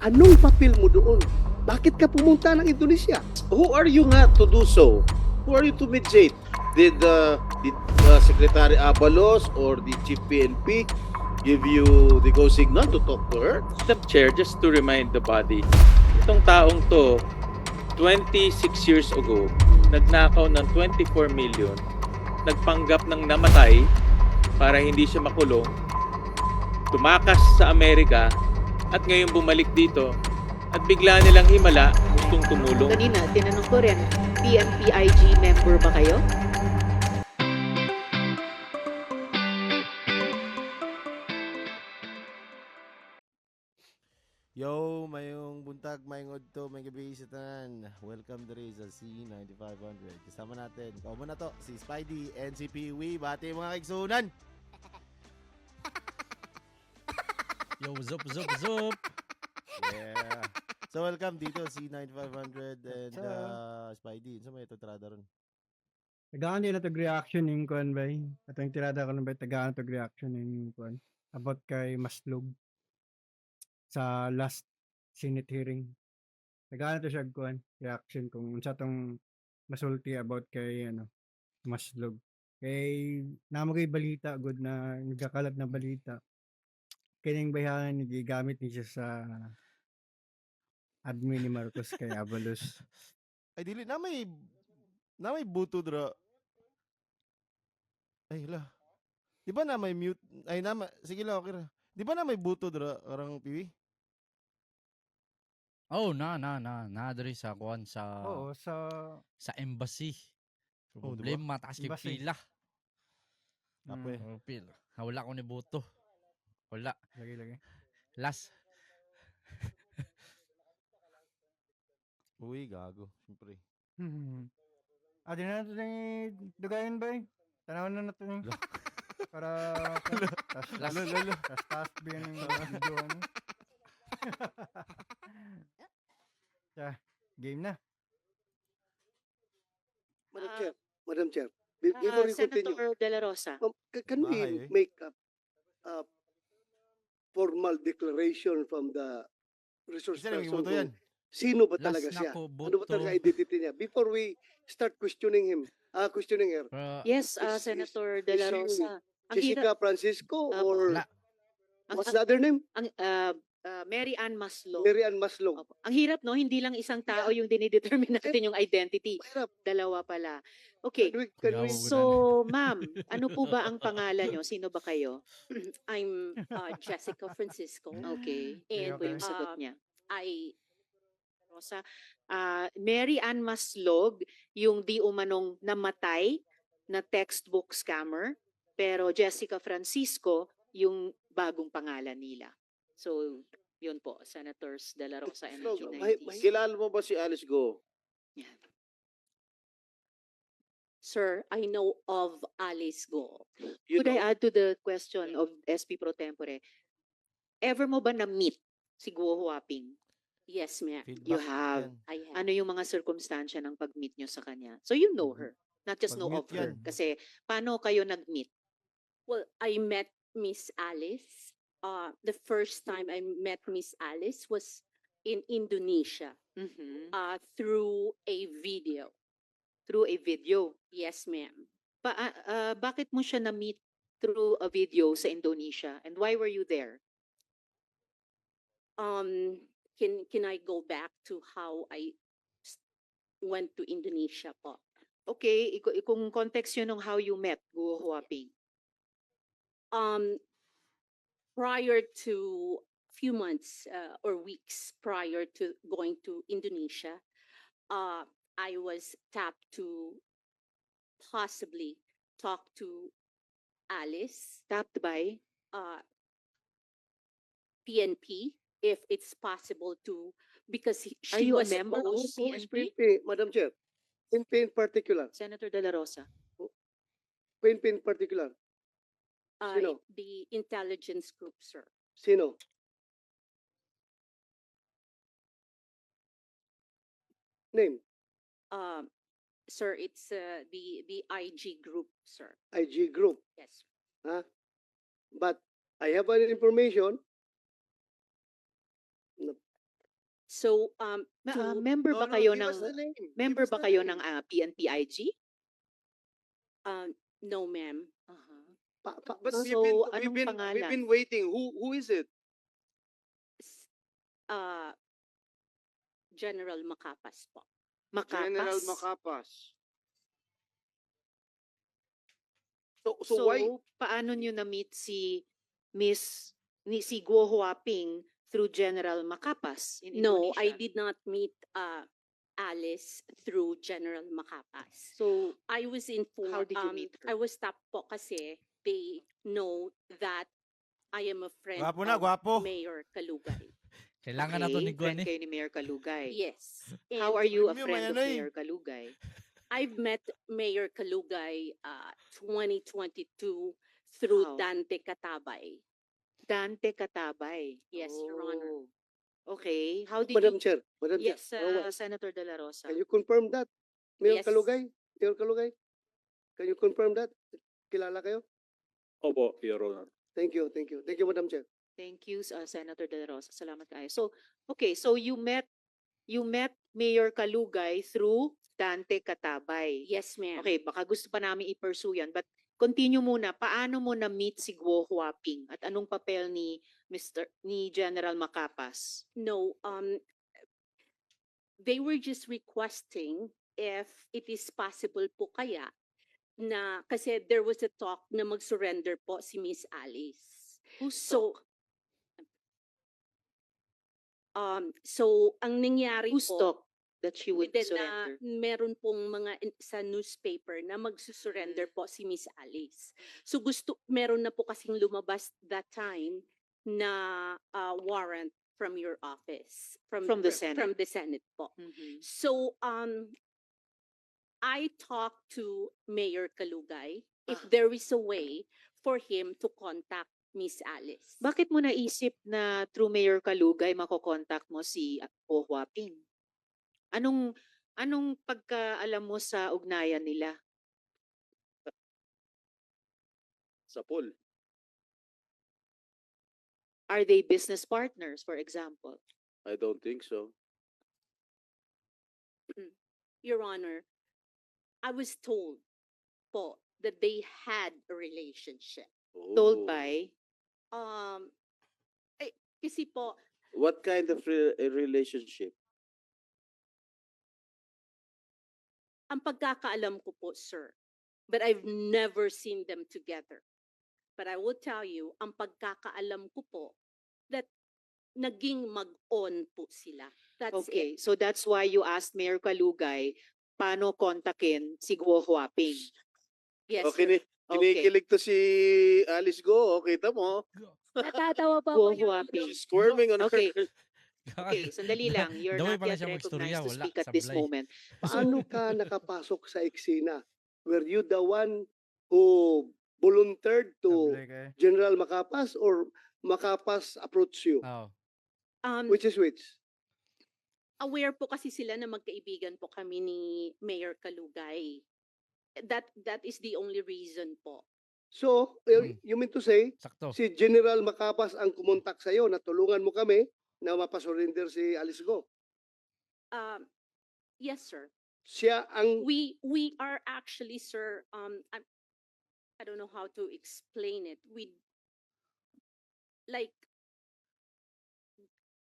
Anong papel mo doon? Bakit ka pumunta ng Indonesia? Who are you nga to do so? Who are you to mediate? Did Secretary Abalos or the Chief PNP give you the go signal to talk to her? Madam Chair, just to remind the body, itong taong to, 26 years ago, nagnakaw ng 24 million, nagpanggap ng namatay para hindi siya makulong, tumakas sa Amerika, at ngayon bumalik dito, at bigla nilang himala, gustong tumulong. Kanina, tinanong ko rin, PNP-IG member ba kayo? Yo, mayong buntag, mayong odto, may gabi sa tanan. Welcome to sa C9500. Kasama natin, kaumo na to, si Spidey and si Peewee. Bati mga kaigsunan! Yo, zup, zup, zup. Yeah. So welcome dito, C9500 and Spidey. So may ito trada ron. Tagaan din na reaction yung kuan ba? Ato yung tirada ko lang ba tagaan to reaction yung kuan about kay Maslog sa last Senate hearing. Tagaan to siya kuan reaction kung unsa tong masulti about kay Maslog. Kay namo kay balita good na nagkakalat na balita. Kining bayahan gigamit ni siya sa admin ni Marcos kay Abalos. Ay, dili, na may buto dra. Ay, hala. Di ba na may mute? Ay, sige lang, okay ra. Di ba na may buto dra, karang Peewee? Oh, na diri sa kuan sa Oo, sa embassy. Oh, diba? Problema taas kay Embassy. pila. Apo eh. Oh, pila. Wala ko ni buto. Wala. lagi. Last. Uy, gago. Siyempre. Di na natin yung dugayin ba eh? Tanawan na natin yung para tas biyan yung video ano. Game na. Madam Chair, before you continue, Senator De La Rosa. can we Bahay, eh. make a formal declaration from the resource Isa lang yung person? buto yan. Sino ba Last talaga na siya? ko Ano ba buto. talaga identity niya? Before we start questioning her, Yes, Is- Senator De La is she Rosa. Ang Jessica hirap, Francisco Apo. or La- what's the other name? Mary Ann Maslog. Mary Ann Maslog. Opo. Ang hirap, no? Hindi lang isang tao yung dinidetermine natin yung identity. Mahirap. Dalawa pala. Okay. Can we, Yawa. So, ma'am, ano po ba ang pangalan nyo? Sino ba kayo? I'm Jessica Francisco. Okay. Okay, Ano po yung okay. sagot niya? I Rosa, Mary Ann Maslog, yung di umanong namatay na textbook scammer, pero Jessica Francisco, yung bagong pangalan nila. So, yun po, Senators De La Rosa and Maslog, G90. Kilala mo ba si Alice Go? Yan. Sir, I know of Alice Go. You Could I know, add to the question of SP Pro Tempore? Ever mo ba na-meet si Guo Huaping? Yes, ma'am. Feedback You have. yan. I have. Ano yung mga circumstansya ng pag-meet nyo sa kanya? So you know her, not just know of Pag-meet her. yan. Kasi paano kayo nag-meet? Well, I met Miss Alice. The first time I met Miss Alice was in Indonesia Mhm. through a video. Through a video. Yes, ma'am. Bakit mo siya na-meet through a video sa Indonesia? And why were you there? Can I go back to how I went to Indonesia po? Okay, kung context yun ng how you met Guo Huaping. Prior to few months or weeks prior to going to Indonesia, I was tapped to possibly talk to Alice, Tapped by? PNP, if it's possible to, because Are she you a was member of supposed- the who is PNP? PNP, Madam Chair? PNP in particular. Senator De La Rosa. PNP in particular. Sino? the intelligence group, sir. Sino? Name. Sir, it's the IG group, sir. IG Group. Yes. But I have an information So, Member No, ba no, kayo give us ng the name. Give member us ba the kayo name. ng PNPIG? no, ma'am. But So, we've anong been pangalan? waiting. Who is it? S- Uh, General Macapas po. General Makapas? Macapas. So, why? paano nyo na-meet si si Guo Huaping through General Macapas in No, I Indonesia? did not meet Alice through General Macapas. So, I was informed. How did you meet her? I was stopped po kasi they know that I am a friend Gwapo na, of gwapo. Mayor Kalugay. Kailangan na to ni friend Gwen eh. kayo ni Mayor Kalugay. Yes. How And are you a Premium, friend ayan of na eh. Mayor Kalugay? I've met Mayor Kalugay 2022 through How? Dante Katabay. Dante Katabay. Yes, Your Honor. Oh. Okay. How did Madam you... Chair. Madam Chair. Yes, Oh, Senator De La Rosa. Can you confirm that? Mayor Yes. Kalugay? Mayor Kalugay? Can you confirm that? Kilala kayo? Opo, Your Honor. Thank you, thank you. Thank you, Madam Chair. Thank you, Senator De La Rosa. Salamat kayo. So, okay, so you met Mayor Kalugay through Dante Katabay. Yes, ma'am. Okay, baka gusto pa namin i-pursue yan, but continue muna. Paano mo na-meet si Guo Huaping at anong papel ni General Macapas? No, they were just requesting if it is possible po kaya na kasi there was a talk na mag-surrender po si Miss Alice. Who's So, so ang nangyari Who's po, talk that she would then surrender? meron pong mga sa newspaper na magsusurrender po si Miss Alice. So meron na po kasing lumabas that time na warrant from your office. From the Senate. From the Senate po. Mhm. So, I talked to Mayor Kalugay if Ah. there is a way for him to contact Miss Alice. Bakit mo naisip na through Mayor Kalugay makokontakt mo si Guo Huaping? Anong pagkaalam mo sa ugnayan nila? Sa pool. Are they business partners, for example? I don't think so. Your Honor, I was told po that they had a relationship. Told Oh. by? Kasi po, What kind of a relationship? ang pagkakaalam ko po, sir, but I've never seen them together. But I will tell you, ang pagkakaalam ko po, that naging mag-on po sila. That's Okay, it. so that's why you asked Mayor Kalugay paano kontakin si Guo Huaping. Yes, Okay, sir. kinikilig to si Alice Go. Okay, mo. Natatawa pa Guo po yung Huaping. She's squirming on Okay. her. Okay, sandali lang. You're Daway not pala yet siya magstorya, recognized to wala, speak at this sablay. moment. Paano ka nakapasok sa eksena? Were you the one who volunteered to Sablay kayo. General Macapas or Macapas approached you? Oh. Which is which? Aware po kasi sila na magkaibigan po kami ni Mayor Kalugay. That is the only reason po. So, Hmm. you mean to say, Sakto. si General Macapas ang kumontak sa'yo na tulungan mo kami na mapasurrender si Alice Go. Yes, sir. Siya ang We are actually, sir, I don't know how to explain it.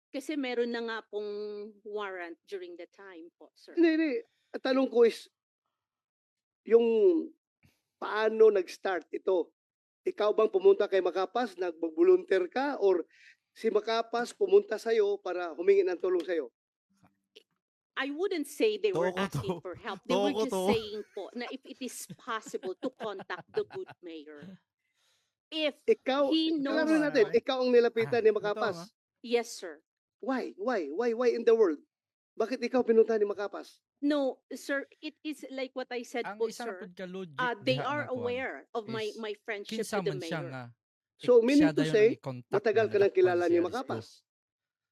Kasi meron na nga pong warrant during the time po, sir. Hindi. Ang tanong ko is, yung paano nag-start ito? Ikaw bang pumunta kay Macapas, nag-volunteer ka, or si Macapas pumunta sa'yo para humingi ng tulong sa'yo? I wouldn't say they were Toko asking to. for help. They were Toko just to. saying po na if it is possible to contact the good mayor. If Ikaw, he knows, alam natin, ikaw ang nilapitan ni Ito, Macapas. yes, sir. Why in the world? Bakit ikaw pinunta ni Macapas? No, sir, it is like what I said Ang po, isa sir. na pud ka logic They diha are nga kuan. aware of my is friendship Kinsa with the man siya mayor. nga. So, meaning siya to dayon say, ang i-contact matagal na ka nang nadakpan kilala si ni Alice Go. Macapas.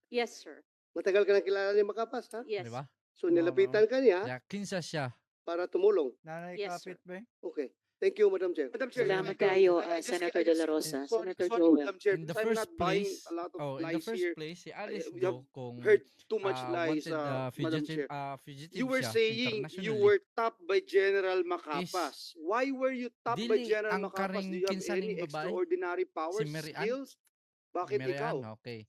Yes, sir. Matagal ka nang kilala ni Macapas, ha? Yes. Di ba? So, nilapitan ka niya Kaya kinsa siya. para tumulong. Nanay Yes, kapit sir. ba? Okay. Thank you, Madam Chair. Madam Chair, Salamat if I tayo, can- I just- Senator I De just- La Rosa. sorry, Senator sorry, Joel. Madam Chair, In the because I'm first not buying place, a lot of in the lies first here. place, si Alice we have Go, kung Heard too much lies, wanted Madam Chair. fugitive You were siya saying you internationally, were tapped by General Macapas. Why were you tapped by dili General ang Macapas? Do karing you have kinsaning any babae, extraordinary si powers, Mary Ann, skills? Bakit ikaw? okay.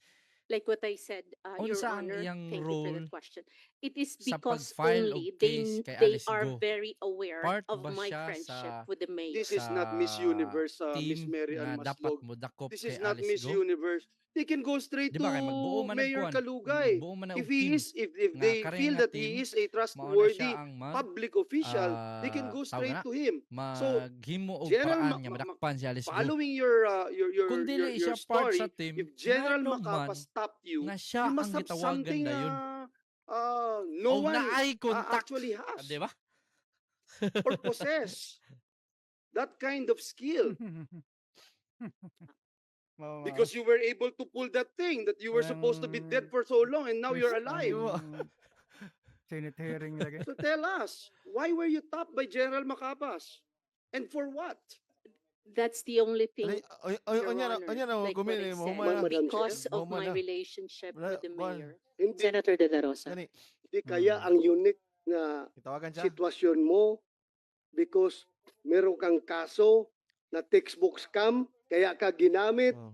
Like what I said, Your Unsa ang Honor, iyang thank you for role that question. It is sa because pag-file only og case kay they Alice are Go? very aware Part of ba my siya friendship sa with the mayor. This is not Miss sa Universe, Miss team Mary Ann nga dapat Maslog. mo dakop This kay is not Alice Miss Go? Universe. They can go straight Di to ba kay magbuo man Mayor nagkuan, Kalugay. magbuo man na If og he team is, if nga they karing feel nga that team, he is a mao na trustworthy siya ang public official, they can go tawag straight na, to him. So, maghimo og General paraan nga madakpan si Alice Go. following your Kung dili siya part story, sa team, if General ngano man Macapas stopped you, nga siya you must ang have gitawagan something dayon. no O one naay contact, actually has di ba? or possess that kind of skill. Because you were able to pull that thing that you were supposed to be dead for so long and now you're alive. Senate hearing lagi. So tell us, why were you tapped by General Macapas? And for what? That's the only thing, Your Onya na, Honor, like what I kumini, said, mahuma na. Madam Chair. because of Mahuma my na. relationship Wala, with the kuwan. mayor. Hindi, Senator De La Rosa. Gani, hindi kaya ang unique na itawagan siya. sitwasyon mo because meron kang kaso na textbook scam, kaya ka ginamit Oh.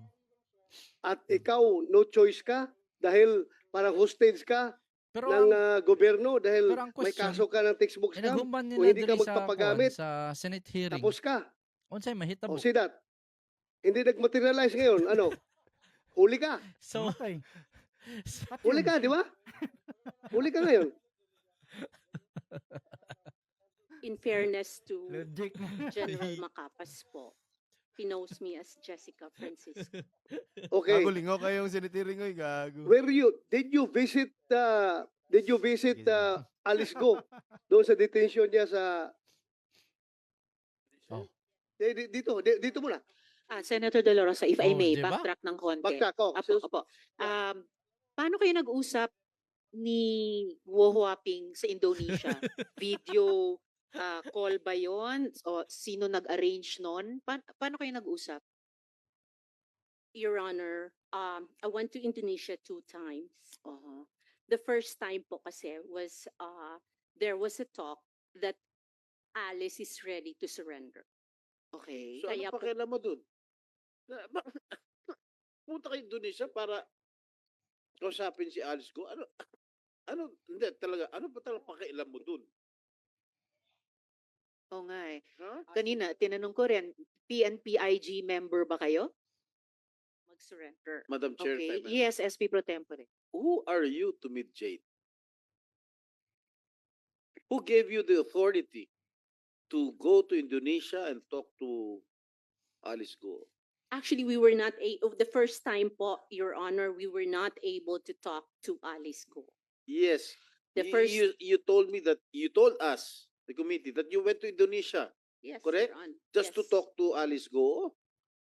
at ikaw no choice ka dahil parang hostage ka Pero ng ang gobyerno dahil pero ang may question, kaso ka ng textbook scam. inagumban Kung nila hindi ka diri sa magpapagamit, sa Senate hearing. tapos ka. Unsay mahitabo? O see that? Hindi nag-materialize ngayon. Ano? Huli ka. So, Matay. Huli ka, di ba? Huli ka ngayon. In fairness to Logic. General Macapas po, he knows me as Jessica Francisco. Okay. Gago, lingaw kayong sinitiring, oy, gago. Did you visit Sige, sige. Alice Go doon sa detention niya sa Oh. dito muna. Senator De La Rosa, if I Oh, may, di ba? backtrack ng konti. Backtrack ko. Apo. Paano kayo nag-usap ni Guo Huaping sa Indonesia? Video call ba yon? O sino nag-arrange nun? Paano kayo nag-usap? Your Honor, I went to Indonesia 2 times. Uh-huh. The first time po kasi was, there was a talk that Alice is ready to surrender. Okay. So Kaya ano po- pakialam mo dun? Punta ka Indonesia para kausapin si Alice Go. Hindi talaga, ano ba talaga pakialam mo dun? Oo nga eh. Huh? Kanina, tinanong ko rin, PNP-IG member ba kayo? Mag-surrender. Madam Chair, Okay. if I may. Yes, SP Pro Tempore. Who are you to mediate? Who gave you the authority to go to Indonesia and talk to Alice Go? Actually, we were not the first time po, Your Honor, we were not able to talk to Alice Go. Yes. The you, first- you told me that you told us, the committee, that you went to Indonesia Yes, Correct? Your Honor. just to Yes. talk to Alice Go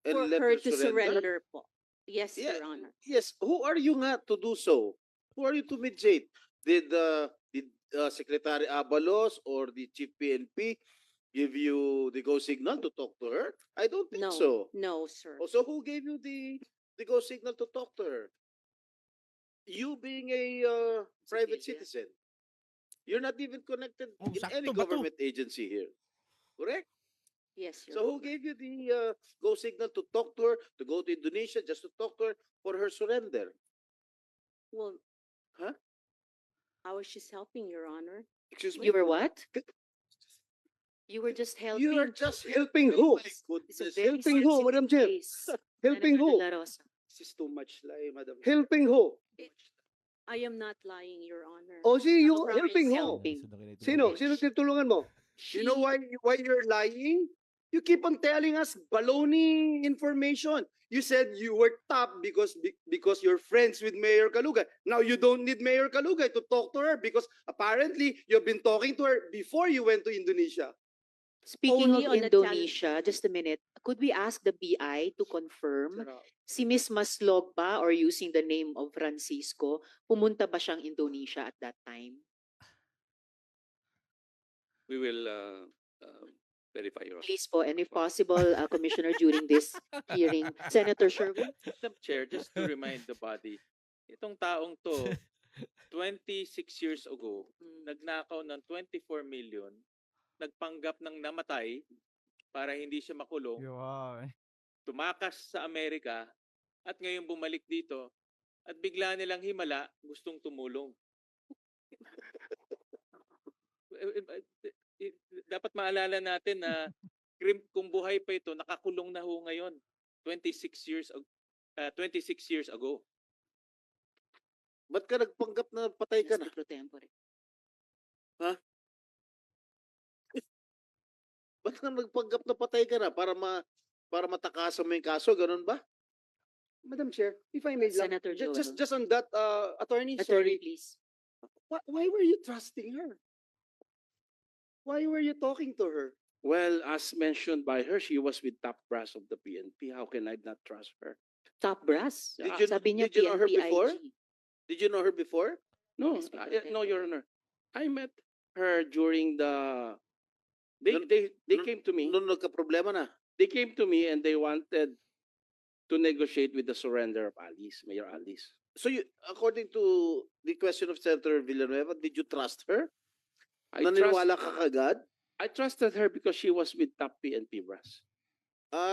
and For let her her to surrender po. Yes, Yeah. Your Honor. Yes. Who are you nga to do so? Who are you to mediate? Did Secretary Abalos or the Chief PNP give you the go signal to talk to her? I don't think No, so. no, sir. Oh, so who gave you the go signal to talk to her? You being a private Civilian. citizen. You're not even connected Oh, in sakto any ba to? government agency here. Correct? Yes, Your So who Honor. gave you the go signal to talk to her, to go to Indonesia just to talk to her for her surrender? Well, Huh? I was just helping, Your Honor. Excuse me? You were what? You were just helping. You are just Helping who? My It's a goodness. very Helping who, sensitive Madam Chair? case. Helping Senator who? De La Rosa. This is too much lie, Madam. Helping who? I am not lying, Your Honor. O see, you Promise. helping who? Helping. Sino? Sino tinutulungan mo? You know why you're lying? You keep on telling us baloney information. You said you were tapped because you're friends with Mayor Kalugay. Now you don't need Mayor Kalugay to talk to her because apparently you've been talking to her before you went to Indonesia. Speaking Only of on a Indonesia, just a minute, could we ask the BI to confirm si Miss Maslog ba or using the name of Francisco, pumunta ba siyang Indonesia at that time? We will verify, Your Honor. Please po, and if possible, Commissioner, during this hearing. Senator Sherwin? Madam Chair, just to remind the body, itong taong to, 26 years ago, nagnakaw ng 24 million, nagpanggap ng namatay para hindi siya makulong, Wow. tumakas sa Amerika, at ngayon bumalik dito, at bigla nilang himala, gustong tumulong. Dapat maalala natin na kung buhay pa ito, nakakulong na ho ngayon, 26 years ago. Ba't ka nagpanggap na patay ka na? SP Pro Tempore. Ba't ka nagpanggap na patay ka na? Para matakasan mo yung kaso, ganun ba? Madam Chair, if I may lang, Senator Joel. just on that, attorney, Attorney, sorry, please. why were you trusting her? Why were you talking to her? Well, as mentioned by her, she was with top brass of the PNP. How can I not trust her? Top brass. Sabi niya did you know her PNP before? IG. Did you know her before? No, Yes, Mr. no, Chair. Your Honor. I met her during the. They Nun- they nun- came to me. Nung nagka-problema na. They came to me and they wanted to negotiate with the surrender of Alice, Mayor Alice. So you, according to the question of Senator Villanueva, did you trust her? Naniniwala ka kagad? I trusted her because she was with top PNP brass.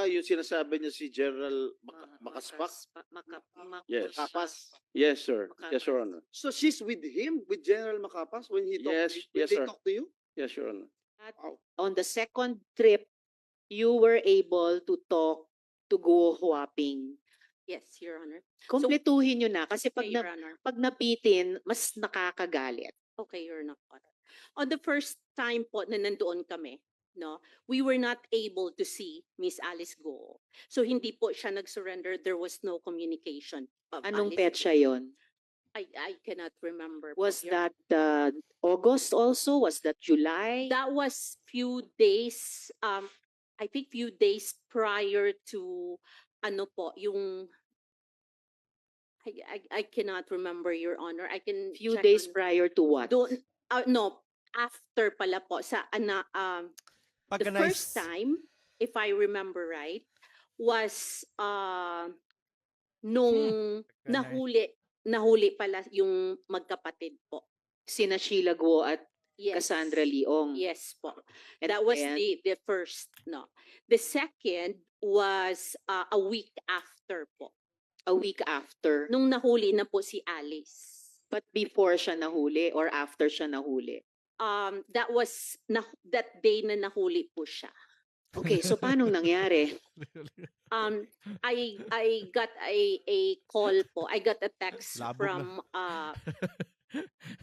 Yung sinasabi niya si General Makaspak? Yes. Makapas. Yes, sir. Yes, Your Honor. So she's with him, with General Makapas when he talked Yes, to you? yes, When they sir. talked to you? Yes, Your Honor. On the second trip, you were able to talk to Guo Huaping. Yes, Your Honor. Kompletuhin nyo na kasi Okay, Your Honor. pag napitin, mas nakakagalit. Okay, Your Honor. On the first time po na nandoon kami, no, we were not able to see Miss Alice Go. So hindi po siya nag-surrender. There was no communication. Of Anong Alice petsa Go. yon? I cannot remember. po, Was Your that August also? Was that July? That was few days, I think few days prior to, ano po, yung, I cannot remember, Your Honor. I can Few check days on- prior to what? Doon, no, after pala po, sa, the first time, if I remember right, was, nung nahuli pala yung magkapatid po. Sina Sheila Guo at Yes. Cassandra Leong. Yes po. And That was then- the first, no. The second was a week after po. a week after. Nung nahuli na po si Alice. But before siya nahuli or after siya nahuli? That was that day na nahuli po siya. Okay, so paano nangyari? I got a call po. I got a text Labog from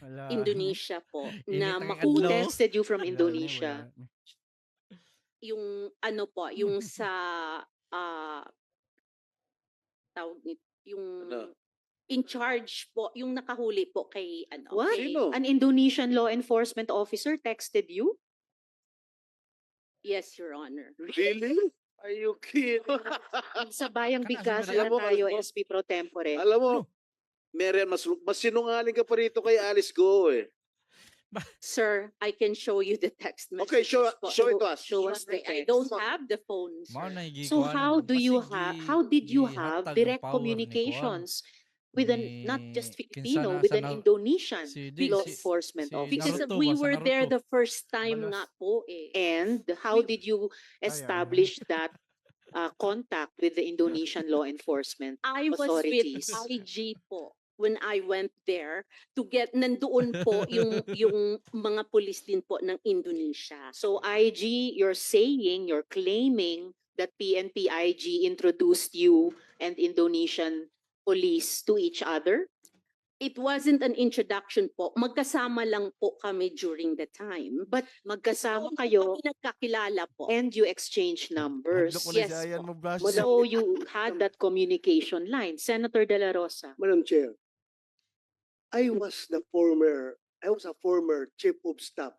Wala. Indonesia po na Init ang Who Hello? texted you from Wala na, Indonesia? wala. yung ano po, yung sa tawag nito, yung Ano? in charge po, yung nakahuli po kay ano. What? kay- Sino? An Indonesian law enforcement officer texted you? Yes, Your Honor. Really? Are you kidding? Sa bayang Kana, bigkas sino na ba- tayo, alam mo- SP Pro Tempore. Alam mo, Marian, mas sinungaling ka pa rito kay Alice Go eh. Sir, I can show you the text message. Okay, show it to us. Show us the I text. don't have the phone, Mao sir. na So how do you have, how did you have direct communications with an, not just Filipino, with an Indonesian law enforcement officer? Because Naruto we ba? Sa were there Naruto. the first time Malas. nga po eh. And how did you establish that contact with the Indonesian law enforcement I was authorities? with IG po when I went there to get, nandoon po yung mga pulis din po ng Indonesia. So IG, you're saying, you're claiming that PNP IG introduced you and Indonesian police to each other? It wasn't an introduction po. Magkasama lang po kami during the time. But magkasama Doon po kayo kami nagkakilala po. and you exchange numbers. Handlo ko na Yes si Ayan po. mag-brush. So you had that communication line. Senator De La Rosa. Madam Chair, I was a former chief of staff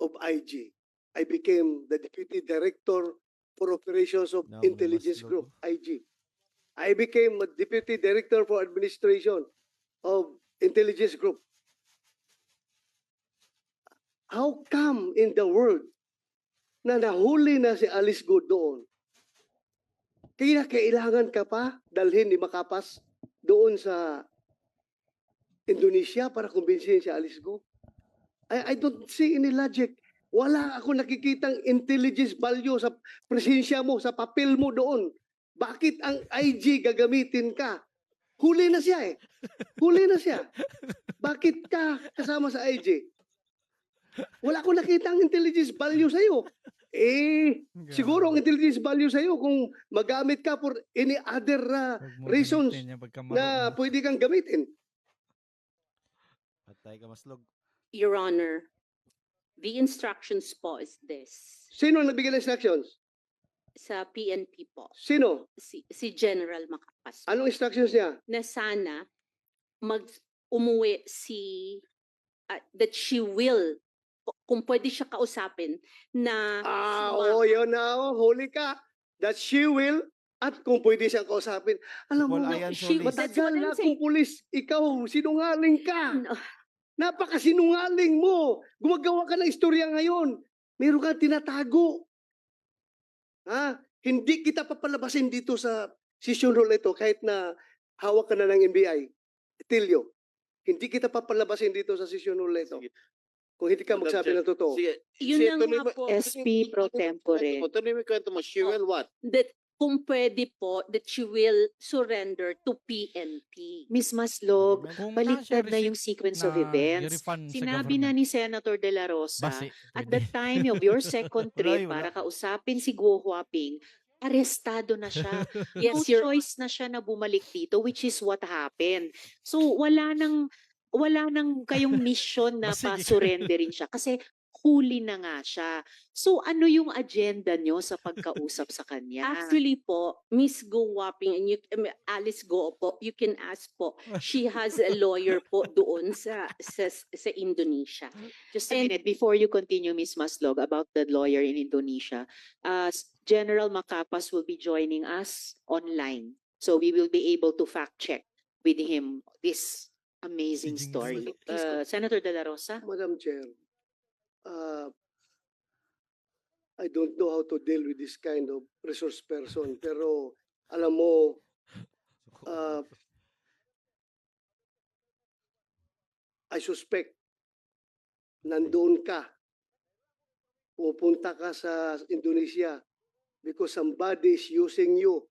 of IG. I became the deputy director for operations of Now we intelligence must group, logo. IG. I became a deputy director for administration of intelligence group. How come in the world na nahuli na si Alice Go doon, kaya kailangan ka pa dalhin ni Makapas doon sa Indonesia para kumbinsihin si Alice Go? I don't see any logic. Wala ako nakikitang intelligence value sa presensya mo, sa papel mo doon. Bakit ang IG gagamitin ka? Huli na siya eh. Huli na siya. Bakit ka kasama sa IG? Wala akong nakitang intelligence value sa'yo. Siguro ang intelligence value sa'yo kung magamit ka for any other reasons na pwede kang gamitin. Patay ka, Maslog. Your Honor, the instructions po is this. Sino ang nagbigay ng instructions? Sa PNP po, Sino? si General Macapas po, Anong instructions niya? na sana umuwi that she will, kung pwede siya kausapin, na Yun na, huli ka. That she will, at kung pwede siyang kausapin. Alam mo, Paul Ayan she- Solis. that's matagal what I'm na saying. kung pulis, ikaw, sinungaling ka. No. Napakasinungaling mo. Gumagawa ka ng istorya ngayon. Meron kang tinatago. Hindi kita papalabasin dito sa session roll ito kahit na hawak ka na ng NBI. Tilio, hindi kita papalabasin dito sa session roll ito. Sige. Kung hindi ka Madam magsabi Chair. ng totoo. Sige, Yun sige, na tuloy nga mo- po. SP pro tempore. Tuloy mo yung kwento mo. She will what? That kung pwede po, that she will surrender to PNP. Miss Maslog, Kung baliktad na nasa yung sequence of na events. i-refund sa Sinabi na government. ni Senator De La Rosa, Base, at pwede. the time of your second trip Wala. para kausapin si Guo Huaping, arestado na siya. Yes, No Your choice na siya na bumalik dito, which is what happened. So wala nang kayong mission na Basig. pa-surrenderin siya kasi huli na nga siya. So ano yung agenda nyo sa pagkausap sa kanya? Actually po, Miss Go Wapping and Alice Go po, you can ask po. She has a lawyer po doon sa Indonesia. Just a minute, before you continue, Ms. Maslog, about the lawyer in Indonesia, General Macapas will be joining us online. So we will be able to fact check with him this amazing Si Jing story. Maslog. Senator De La Rosa? Madam Chair, I don't know how to deal with this kind of resource person. Pero alam mo, I suspect nandoon ka, pupunta ka sa Indonesia because somebody is using you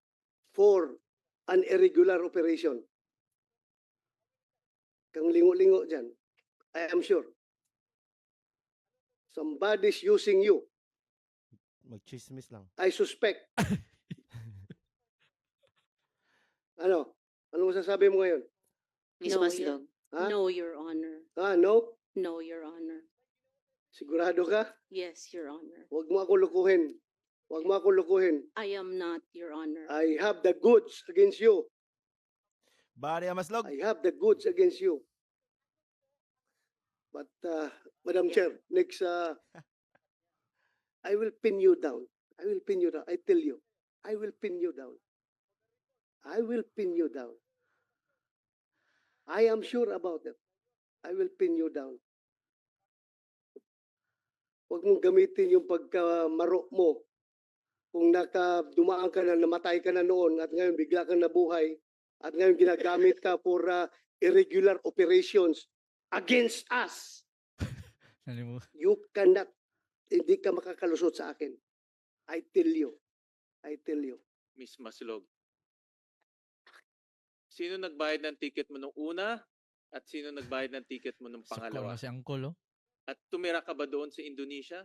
for an irregular operation. Kang lingo-lingo dyan. I am sure. Somebody's using you. Mag-chismis lang. I suspect. Ano? Ano masasabi mo ngayon? Ms. No, Maslog? Ha? No, Your Honor. No? No, Your Honor. Sigurado ka? Yes, Your Honor. Huwag mo ako lukuhin. Huwag mo ako lukuhin. I am not, Your Honor. I have the goods against you. Bari ka, Maslog. I have the goods against you. But, Madam Chair, next, I will pin you down. I will pin you down. I tell you. I will pin you down. I will pin you down. I am sure about it. I will pin you down. Huwag mong gamitin yung pagkamaro mo. Kung dumaan ka na, namatay ka na noon at ngayon bigla kang nabuhay at ngayon ginagamit ka for irregular operations against us. Ano mo? You cannot, hindi ka makakalusot sa akin. I tell you. I tell you. Miss Maslog. Sino nagbayad ng ticket mo nung una at sino nagbayad ng ticket mo nung Sakto pangalawa? na si Uncle, oh. At tumira ka ba doon sa Indonesia?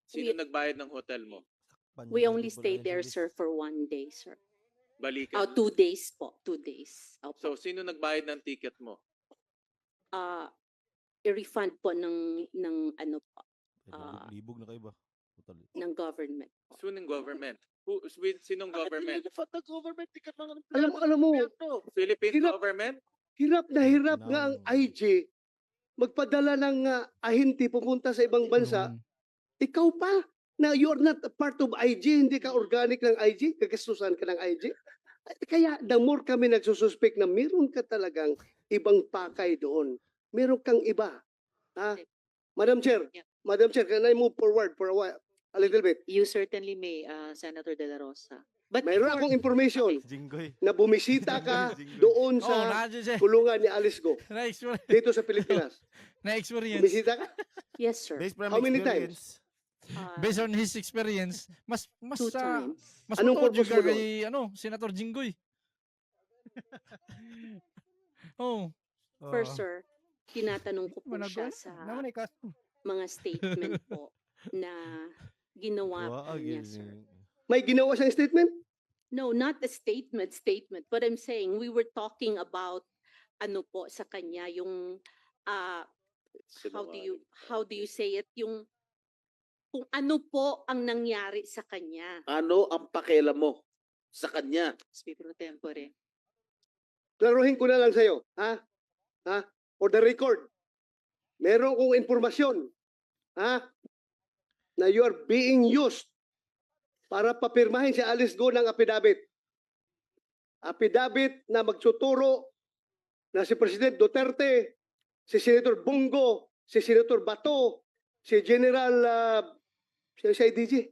Sino nagbayad ng hotel mo? We only stayed there, sir, for 1 day, sir. Balikan. 2 days po. 2 days. Opo. So, sino nagbayad ng ticket mo? I-refund po ng ano po, Libog na kayo ba? Total. ng government. Po. Sinong government? Sinong government? Alam mo, Philippine Hirap. government? hirap na hirap nga ang No. IG magpadala ng ahinti pupunta sa ibang bansa. Yun. Ikaw pa na you're not a part of IG, hindi ka organic ng IG, kagastusan ka ng IG. Kaya the more kami nagsususpect na meron ka talagang ibang pakay doon. Meron kang iba. Ha? Madam Chair, Yeah. Madam Chair, can I move forward for a while? A little bit. You certainly may, Senator De La Rosa. But Mayroon before- akong information Jinggoy. na bumisita ka Jinggoy. doon Oh, sa nandiyan siya. kulungan ni Alice Go Na-experience. dito sa Pilipinas. Na-experience. Bumisita ka? Yes, sir. Based from How many experience. Based on his experience, mas 2 times. mas Anong matuod purpose yung mo doon? kay Senator Jinggoy. Oh, First, sir, tinatanong ko po siya Managot. sa Naman ikas. mga statement po na ginawa po Wow, niya, galing. sir. May ginawa siyang statement? No, not the statement. But I'm saying we were talking about ano po sa kanya yung how do you say it, yung kung ano po ang nangyari sa kanya. Ano ang pakialam mo sa kanya? Speaker pro tempore. Klaruhin ko na lang sa'yo. Ha? Ha? For the record, meron kong informasyon. Ha? Na you are being used para papirmahin si Alice Go ng affidavit. Affidavit na magsuturo na si President Duterte, si Senator Bongo, si Senator Bato, si General si IDG,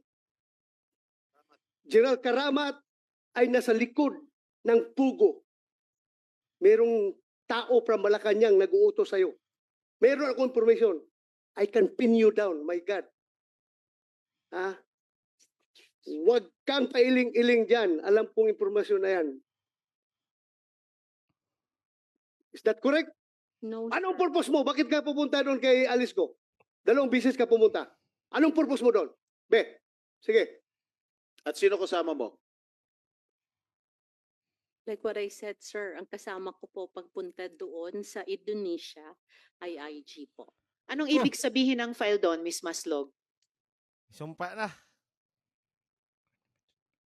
General Karamat ay nasa likod ng pugo. Merong tao from Malacanang nag-uutos sa'yo. Meron akong information. I can pin you down, my God. Ha? Huwag kang pailing-iling dyan. Alam kong informasyon na yan. Is that correct? No, Anong sir. purpose mo? Bakit ka pupunta doon kay Alice Go? 2 bisis ka pumunta. Anong purpose mo doon? Be, sige. At sino kasama mo? Like what I said, sir, ang kasama ko po pagpunta doon sa Indonesia ay IG po. Anong ibig sabihin ng file doon, Miss Maslog? Sumpa na.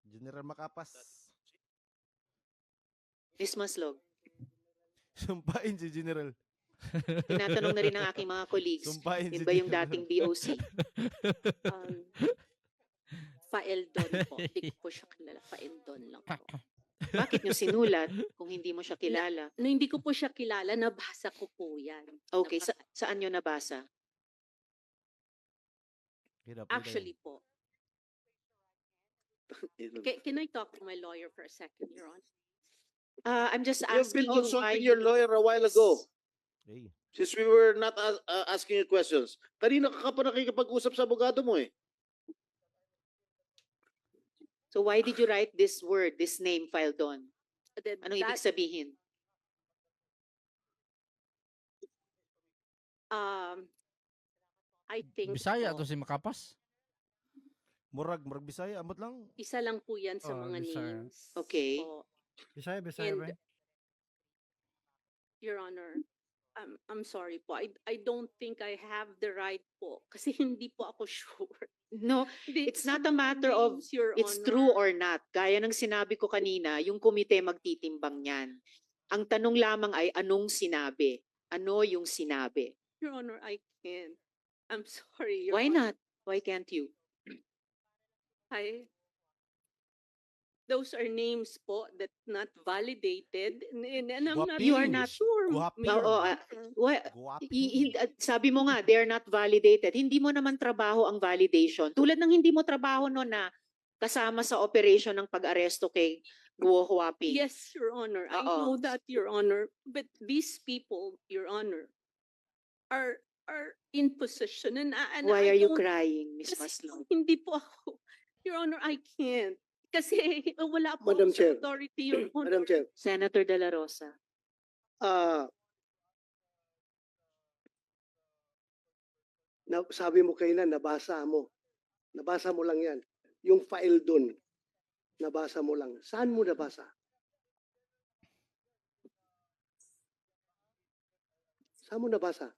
General Macapas. Miss Maslog, Sumpain si General. tinatanong na rin ng aking mga colleagues. Sumpain Yun si ba yung General. dating BOC? Um, Faeldon po. Hindi ko po siya kilala. Faeldon lang po. Bakit nyo sinulat kung hindi mo siya kilala? No, hindi ko po siya kilala. Nabasa ko po yan. Okay, saan nyo nabasa? Hirap, hirap. Actually po. Can I talk to my lawyer for a second, Your Honor? I'm just You've asking been you why consulting your lawyer a while ago. Hey. Since we were not asking you questions. Kanina ka pa nakikipag-usap sa abogado mo eh. So why did you write this word, this name file doon? Anong ibig That, sabihin? I think Bisaya po, to si Makapas. Murag Bisaya, amot lang. isa lang po yan sa Oh, mga Bisaya. names. Okay. po. Bisaya ba? And, Your Honor, I'm sorry po. I don't think I have the right po. Kasi hindi po ako sure. No, Hindi, it's sa not a mga matter of names, Your it's Honor. true or not. Gaya ng sinabi ko kanina, yung komite magtitimbang niyan. Ang tanong lamang ay anong sinabi? Ano yung sinabi? Your Honor, I can't. I'm sorry, Your Why Honor. not? Why can't you? Those are names po that not validated. And I'm not You are really not- sure. Guwapi. Your Oo, Honor. Guwapi. sabi mo nga, they're not validated. Hindi mo naman trabaho ang validation. Tulad ng hindi mo trabaho no na kasama sa operation ng pag-aresto kay Guo Huaping. Yes, Your Honor. I Oo. know that, Your Honor. But these people, Your Honor, are in position. And Why I are you don't- crying, Miss kasi Maslog? hindi po ako. Your Honor, I can't. Kasi wala po Madam akong Chair. authority, Your Honor. Madam Chair, Senator De La Rosa. sabi mo kayo na, nabasa mo. Nabasa mo lang yan. Yung file doon, nabasa mo lang. Saan mo nabasa? Saan mo nabasa?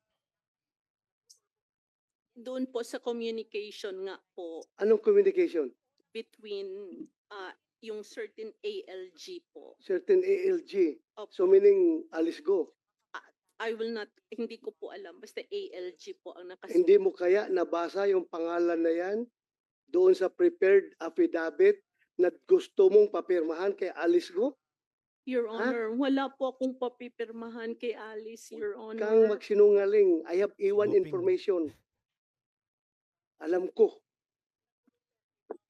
Doon po sa communication nga po Anong communication? between yung certain ALG po. Certain ALG. Opo. So meaning, Alice Go. I will not, hindi ko po alam. Basta ALG po ang nakasulat. Hindi mo kaya nabasa yung pangalan na yan doon sa prepared affidavit na gusto mong papirmahan kay Alice Go? Your Honor, wala po akong papipirmahan kay Alice, Your Honor. Kang magsinungaling. I have iwan Guping. information. Alam ko.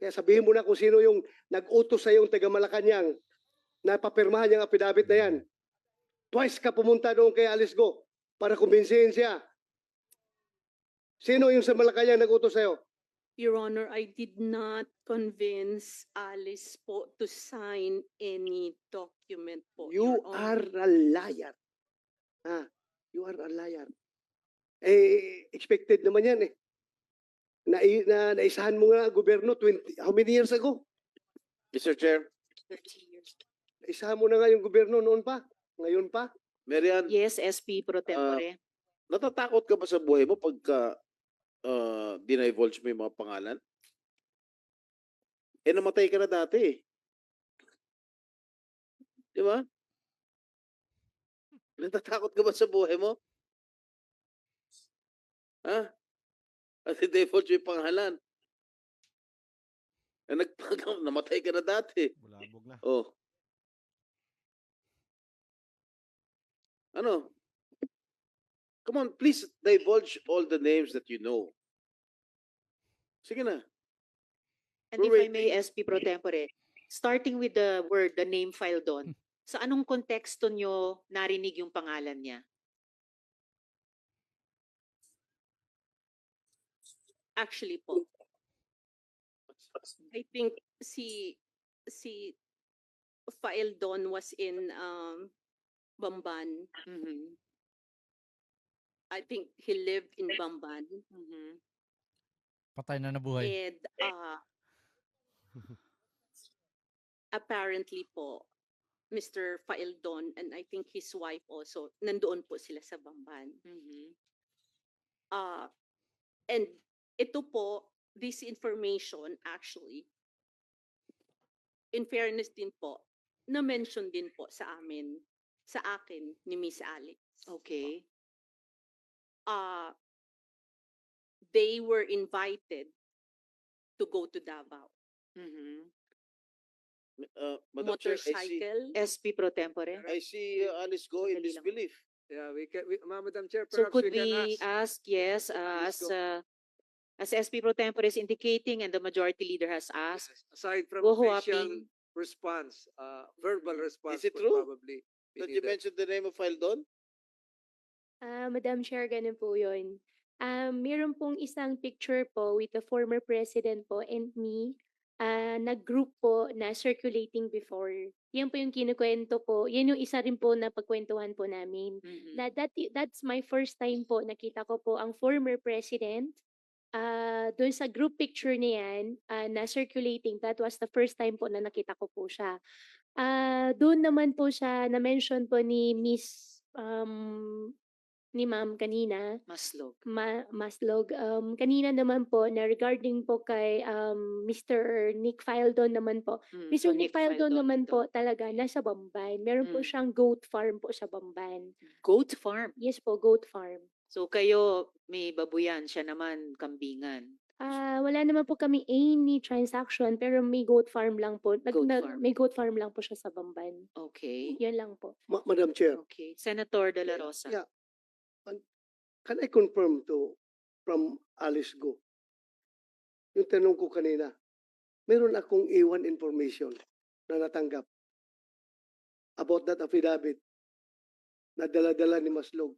Kaya sabihin mo na kung sino yung nag-utos sa yung taga Malacanang na papirmahan yung affidavit na yan. Twice ka pumunta doon kay Alice Go para kumbinsihin siya. Sino yung sa Malacanang nag-utos sa'yo? Your Honor, I did not convince Alice po to sign any document po. You Your Honor. are a liar. You are a liar. Eh, expected naman yan eh. Naisahan mo nga gobyerno how many years ago? Mr. Chair, 30 years. Naisahan mo na nga yung gobyerno noon pa. Ngayon pa. Mary Ann, Yes, SP pro tempore. natatakot ka ba sa buhay mo pagka dinivulge mo yung mga pangalan? Eh, namatay ka na dati eh. Di ba? Natatakot ka ba sa buhay mo? Ha? At dinivulge mo yung pangalan. Eh, namatay ka na dati. Bulabog na. Oh. Ano? Come on, please divulge all the names that you know. Sige na. And We're if I may, waiting. SP pro tempore, starting with the word, the name file doon, sa anong konteksto nyo narinig yung pangalan niya? Actually po, I think si Fael Don was in Bamban. Mhm. I think he lived in Bamban. Mhm. Patay na nabuhay. And apparently po, Mr. Fael Don and I think his wife also, nandoon po sila sa Bamban. Mhm. And ito po, this information actually, in fairness din po, na-mention din po sa akin ni Miss Alex. Okay. They were invited to go to Davao. Mhm. Madam Chair, Motorcycle. SP pro tempore. I see Alice Go in Sandali lang. disbelief. Yeah, Madam Chair, So perhaps could we can we ask. ask, yes, Alice Go. as SP pro tempore is indicating and the majority leader has asked, Yes, aside from Go facial Huaping. response, verbal response Is it would true probably be Did you needed. mention the name of Fildon? Madam Chair, ganun po yun. Meron pong isang picture po with the former president po and me, nag-group po na circulating before. Yan po yung kinukwento po. Yan yung isa rin po na pagkwentuhan po namin. Mhm. That's my first time po nakita ko po ang former president. Doon sa group picture na yan, na circulating, that was the first time po na nakita ko po siya. Doon naman po siya na-mention po ni ni ma'am kanina, Maslog. Maslog. Kanina naman po na regarding po kay Mr. Nick Fildon naman po. So Mr. Nick Fildon naman ito. po talaga nasa Bamban. Meron po Mm. siyang goat farm po sa Bamban. Goat farm. Yes po, goat farm. So kayo may babuyan, siya naman kambingan. Wala naman po kami any transaction pero may goat farm lang po. Goat farm. May goat farm lang po siya sa Bamban. Okay. Yan lang po. Madam Chair, Okay. Senator De La Rosa. Yeah. Can I confirm from Alice Go? Yung tanong ko kanina, meron akong A1 information na natanggap about that affidavit na dala-dala ni Maslog.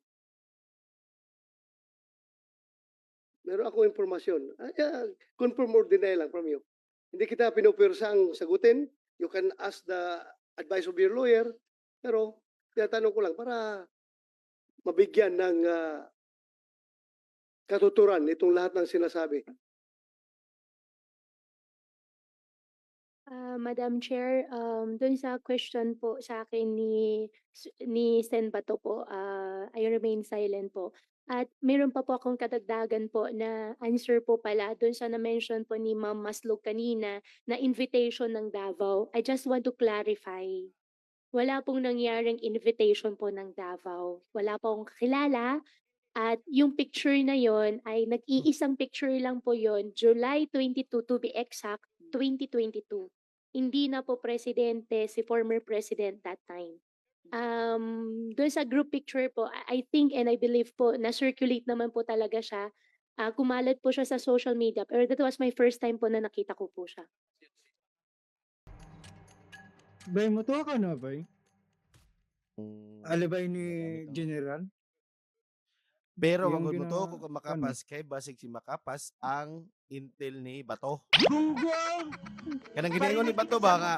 Meron akong informasyon. Confirm or deny lang from you. Hindi kita pinupirsang sagutin. You can ask the advice of your lawyer. Pero tinatanong ko lang para mabigyan ng katuturan itong lahat ng sinasabi. Madam Chair, dun sa question po sa akin ni Sen Bato po, I remain silent po. At meron pa po akong kadagdagan po na answer po pala dun sa na-mention po ni Ma'am Maslog kanina na invitation ng Davao. I just want to clarify. Wala pong nangyaring invitation po ng Davao. Wala pong kakilala. At yung picture na yon ay nag-iisang picture lang po yon, July 22 to be exact, 2022. Hindi na po presidente si former president that time. Doon sa group picture po, I think and I believe po na circulate naman po talaga siya kumalat po siya sa social media, pero that was my first time po na nakita ko po siya. Bay, matuwa ka na, bay? Alibay ni Ginagamit ang- General? Pero Yung magod mo to gina- ko Makapas kay basig si Makapas ang intel ni Bato. Kanang ginaingon ni Bato ba nga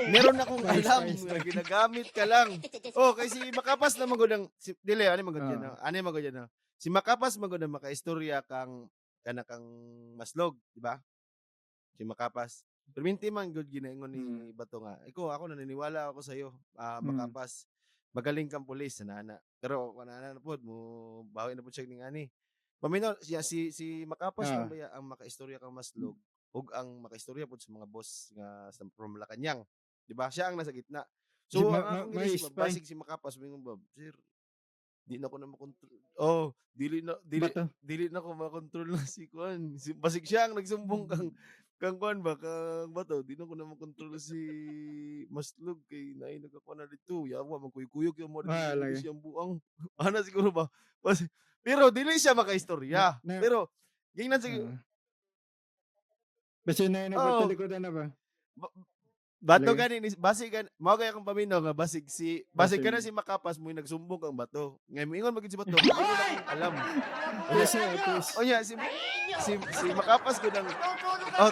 meron akong Spice, alam spice, nga spice. ginagamit ka lang. Oh, kay si Makapas na magod ang dili ani magod Ah. yan. Ani magod yan. Si Makapas magod ang makaistorya kang kang maslog, di ba? Si Makapas. Pero minti man good ginaingon ni Bato nga. Ako naniniwala ako sa iyo, Makapas. Magaling kang pulis nana. Pero kanana na pod mo bawi na pod siya ning ani. Paminaw siya si Makapas Ah. lang ba ang makaistorya kang maslog ug ang makaistorya pod sa mga boss nga sa from Malacañang. Di ba? Siya ang nasa gitna. Si So Ma- ang akong may ginisip, spy. basig si Makapas mingon ba, sir. Di na ko na makontrol. Oh, dili Bato. na ko makontrol na si Kuan. Si basig siya ang nagsumbong kang Kuan ba kang Bato. Di na ko na makontrol si Maslog kay naay nagkakuan na dito. Yawa magkuyog yung mo Ah, dito lagi. siyang buang. Ana siguro ba. Pero dili siya makaistorya. Na- Pero gingnan sige Basta na yun, Oo. talikodan na ba? Bato Lagi. gani basig gan mao kay akong paminaw nga basig Basig. kana si Makapas mo nagsumbong kang Bato. Ngay moingon magid si Bato. Hindi ko na akong alam. Please, please. O nya si Makapas ko nang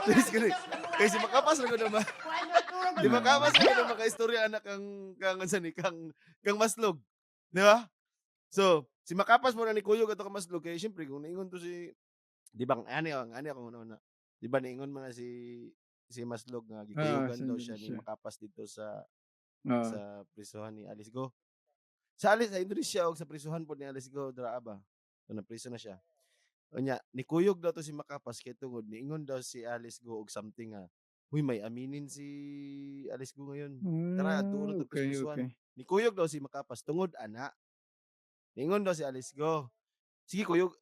twist ko kay si Makapas na ko na di Makapas na ko na makaistorya anak kang sani kang Maslog. Di ba? So, si Makapas mo na ni Kuyog ato kang Maslog kay syempre kung naingon to si di ba ani ako una. Di ba naingon man na si Maslog nga gikuyogan daw siya ni siya. Makapas dito sa Ah. sa prisuhan ni Alice Go. Sa Indonesia o sa prisuhan po ni Alice Go dra ba. So na priso na siya. Unya, nikuyog daw to si Makapas kay tungod niingon daw si Alice Go og something nga. Huy, may aminin si Alice Go ngayon. Tara, adto na to okay, prisuhan. okay. Nikuyog daw si Makapas tungod ana. Niingon daw si Alice Go. Sige kuyog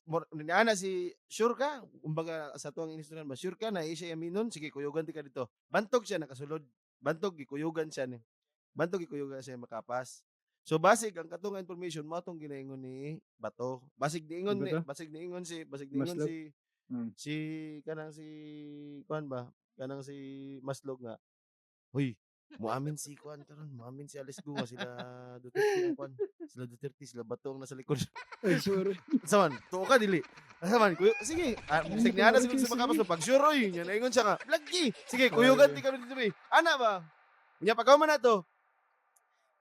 ana si sure ka kumbaga sa tuang inistoryan ba sure ka na siya aminon sige kuyugan ti ka dito. Bantog siya nakasulod. Bantog gikuyugan siya ni. Bantog gikuyugan siya Makapas. So basig ang katong information mo atong ginaingon ni Bato. Basig niingon ni Bato? basig niingon Maslog? si Hmm. si kanang si kuan ba? Kanang si Maslog nga. Hoy, muamin si kuan karon, muamin si Alice Go nga sila Duterte ang kuan. Sila Duterte sila Bato ang nasa likod. Ay, sorry. Saman, tuo ka dili. Saman, kuyo, sige. Sige niya na siguro sa Makapas no pag sure oy, nya naingon siya nga. Lagi. Sige, kuyugan ti kami dito be. Ana ba? Nya pagaw man nato.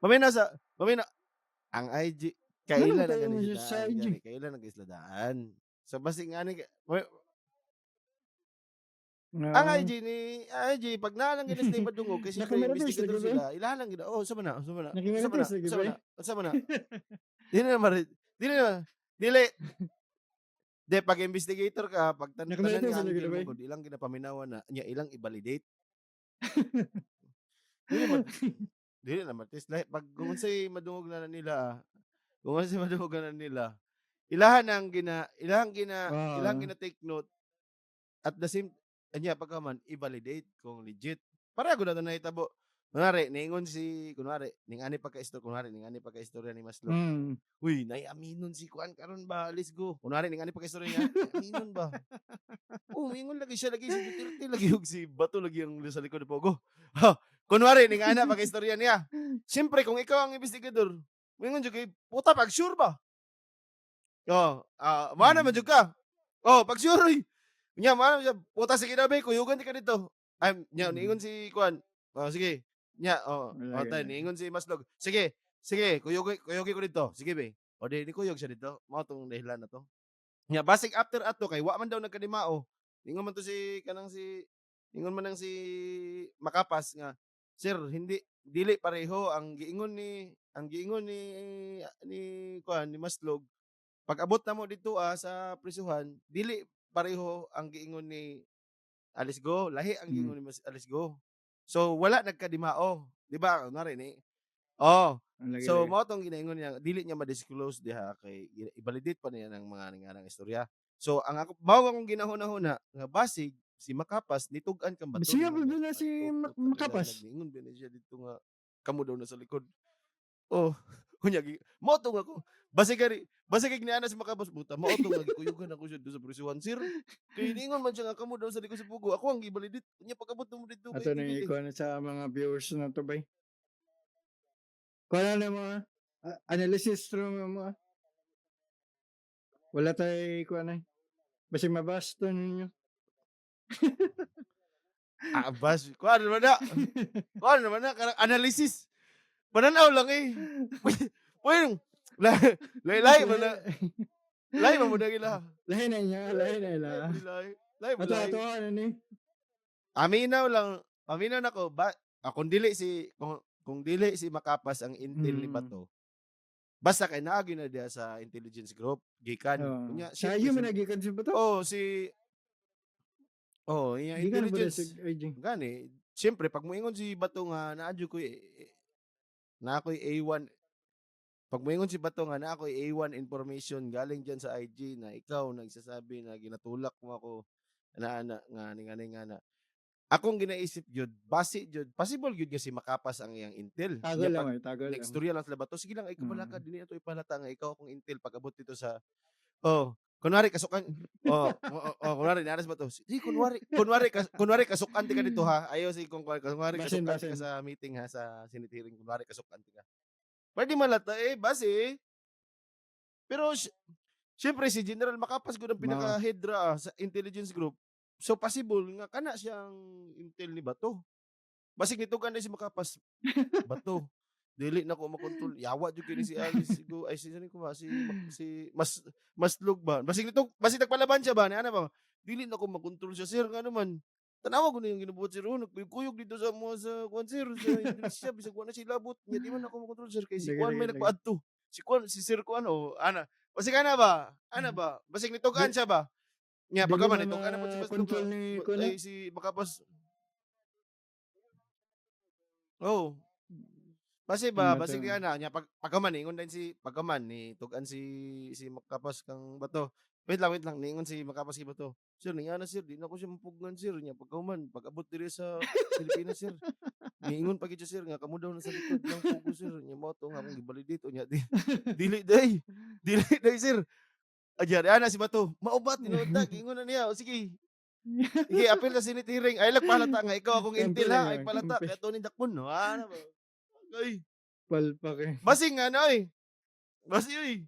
Mamina ang IG kailan na tayo gani mo sa sila IG? gani kailan nag-isladaan. So basig nga ni ang IG pag nalang gina sa padungog kasi Nakamaradis investigador lagi ba? sila ilalang gina. Oh, sama na. Nakamaradis lagi ba? Sama na. Dili na. De pag investigator ka, pag tanan Nakamaradis nga lagi angle ba? mo kung ilang ginapaminawan na, nya ilang i-validate. Dili man dili naman tis pag kung unsay madungog na nila, ilahan gina take note at the same anya pagkaman i-validate kung legit. Para gud na nahitabo. Kunwari ning ani pagka-istorya ni Maslog. Uy, naiaminon si Kuan karon ba? Let's go. Kunwari ning ani pagka-istorya niya, aminon ba? Mingon lagi siya lagi si Duterte lagi ug si Bato lagi ang sa likod ni Pogo. Ha, kunwari ning ana pagka-istorya niya. Siyempre kung ikaw ang investigador, mingon jud kay puta pag sure ba? Mana man jud ka. Pag sure oy. Nya mana siya puta sige na be, kuyugan ti ka dito. Ay, nya niingon si Kuan. Sige. Nya, tayo, niingon si Maslog. Sige, kuyugi ko dito. Sige, be. Di kuyog siya dito. Mao tong dahilan na to. Nya, basig after ato, kay wa man daw nagkadimao. Ningon man nang si Makapas nga, sir, dili pareho ang giingon ni Maslog. Pag abot na mo dito sa prisuhan, dili pareho ang giingon ni Alice Go, lahi ang giingon ni Alice Go. So wala nagkadimao, di ba? Ngari ni. So mao tong ginaingon niya, dili niya ma-disclose diha kay i-validate pa niya ng mga nangyarang istorya. So ang mao akong ginahuna-huna nga basig si Makapas nitugan kang Bato. Siya ba na si Makapas? Ningon ba siya dito nga kamo daw na sa likod. Kunya mo to nga ko. Basi kay niana si makabas buta. Mo to nga gikuyugan ako siya doon sa prisuhan sir. Kay ningon man siya nga kamo daw sa liko sa pugo. Ako ang gibalidit. Kunya pagabot mo dito Ato na dili. ikuha na sa mga viewers na to bay. Kuha na mga analysis through mga. Wala tayo kuha na. Basi mabasta ninyo. Bas. Kuha naman na karang analysis. Pananaw lang eh. Pwede lay mo na. Lay mo na gila. Lahi na niya, lahi na ila. Lay mo Ato, lay. ano ni? Aminaw na ko ba kung dili si makapas ang intel ni Bato. Basta kay naagi na dia sa intelligence group gikan. Kunya Sa iyo man nagikan si Bato? Iya Gikan ba intelligence. si IG? Gani, siyempre pag moingon si Bato nga naadyo ko na ako'y A1. Pag moingon si Bato nga na ako'y A1 information galing diyan sa IG na ikaw nagsasabi na ginatulak mo ako nga na. Akong ginaisip jud, base jud, possible jud nga si makapas ang iyang intel. Tagal lang ay, tagal lang. Negstorya lang sila Bato. Sige lang ay kabalaka dili na to ipalata nga ikaw akong intel pag-abot dito sa kunwari kasukan. Kunwari naras ba to? Di kunwari kasukan ti ka dito ha. Ayo si kunwari kasukan ti ka sa meeting ha sa Senate hearing kunwari kasukan ti ka. Pwede malata base. Pero syempre si General Makapas gud ang pinaka-head sa intelligence group. So possible nga kana siyang intel ni Bato. Basig nitugan na si Makapas. Bato. Dili na ko makontrol. Yawa jud kini si Alice go ay si Maslog ba. Basig nagpalaban siya ba ni ana ba. Dili na ko makontrol siya sir nga naman. Tanawa ko na yung ginubuhat sir nagkuyog dito sa mo sa sir sa Indonesia bisag wala si labot. Nya di man ako makontrol sir kay si Juan may nagpaadto. Si sir ko ana. Basig ana ba? Basig nitugan siya ba? Nya pagkaman nitugan na po si Maslog. Ay si Makapas. Kasi ba basig na nya pagkaman ingon din si pagkaman ni tugan si Makapas kang Bato. Wait lang ningon si Makapas si Bato. Sir niya na sir di na ko siya mapugngan sir nya pagkaman pag-abot diri sa Pilipinas sir. Niingon pa gid sir nga kamo daw na sa likod ng pugo sir nya mo to nga akong gibalidate nya dili day sir. Ajar ana si Bato. Maubat tinuod ingon na niya. O sige. Sige apil sa Senate hearing. Ay palata nga ikaw akong intel ha. Ay palata kay Tony Dakpon no. Ano ba? Ay. Palpak eh. Basing ano eh. Basi oy.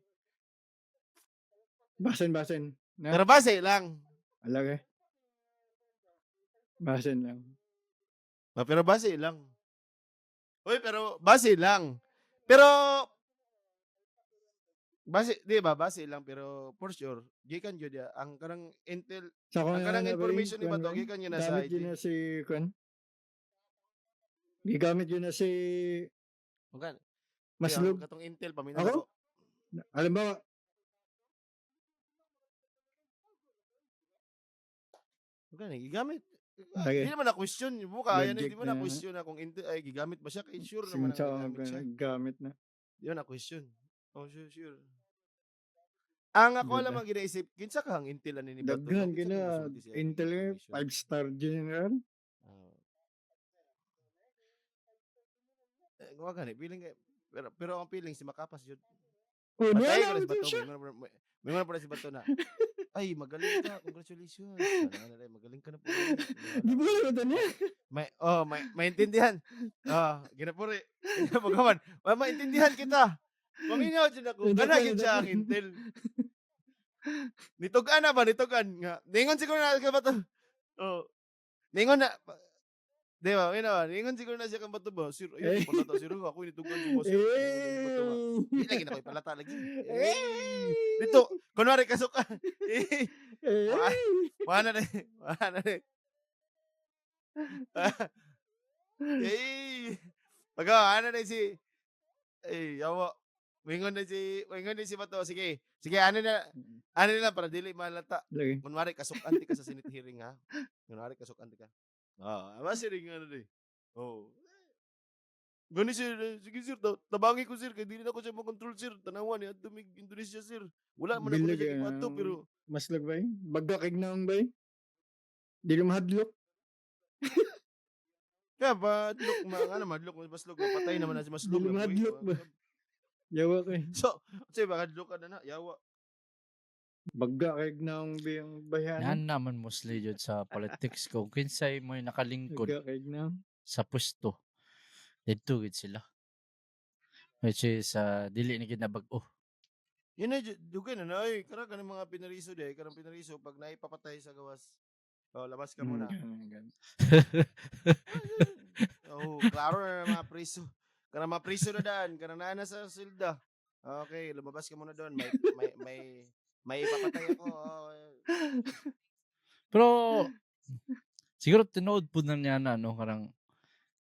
Basen. Pero base lang. Alag eh. Basen lang. Pero base lang. Uy, pero base lang. Pero base, di ba? Base lang pero for sure, gikan jud ya ang kanang intel, ang kanang information ni Bato gikan niya na sa Gamit yun na si Kwan. Gigamit yun na si Magan. Maslog. Katong intel paminaw Ako? ko. Alam ba? Magan gigamit. Okay. Hindi naman na question buka yan Logic hindi mo na na. question na kung intel ay gigamit ba siya kay sure Si naman Mansa na gigamit siya. gamit na. Di na question. Oh, sure. Ang ako Good alam na. ang ginaisip, kinsa ka ang intel ani ni Bato? Daghan Kinsa gina gisulti siya? Intel Information. 5-star general. Gawa gani feeling kay pero ang feeling si Makapas jud. Oh, Patay wala ko na si din Bato. siya. May mga pala si Bato na. Ay, magaling ka. Congratulations. Magaling ka na po. Di ba alam ito niya? Maintindihan. Ginapuri. Pagkaman. Maintindihan kita. Paminaw dyan ako. Kana yun siya ang intel. Nitugan na ba? Nitugan nga. Ningon siguro na ka Bato. Ningon na. Di ba? Ningon siguro na siya kang Bato ba? Sir, ayun, palata. Sir, ako nitugan si Bato. Hindi lagi na ko ipalata lagi. Dito, kunwari kasukan. Wala na. Pagawa, ano na si yawa. Wingon na si Bato. Sige, ano na para dili malata. Lagi. Kunwari kasukan ti ka sa Senate hearing ha. Kunwari kasukan ti ka. Masiring ano di. Gani sir, sige sir, tabangi ko sir, kaya di na ako siya makontrol sir. Tanawan ni Atumig Indonesia sir. Wala man ako na siya ipato, pero Maslog ba eh? Bagakig na ang ba eh? Di na mahadlok. kaya ba, madlok, madlok, maslog, patay naman na si Maslog. Di na mahadlok ba? Yawa kay. So, kasi baka ka na na, yawa. Bagga kay ng biyang bayanan. Yan naman mostly jud sa politics ko. Kinsay mo nakalingkod Bagga kay ng. sa pwesto. Dito gid sila. Which is dili ni gid nabag-o. Yun na, dugay na na, ay, karang kanang mga pinariso di, karang pinariso, pag naipapatay sa gawas, oh, labas ka muna. Oh, klaro na mga priso. Karang mga priso na daan, karang na sa silda. Okay, lumabas ka muna doon, may ipapatay ako. Oh. Pero siguro tinood po na niya na karang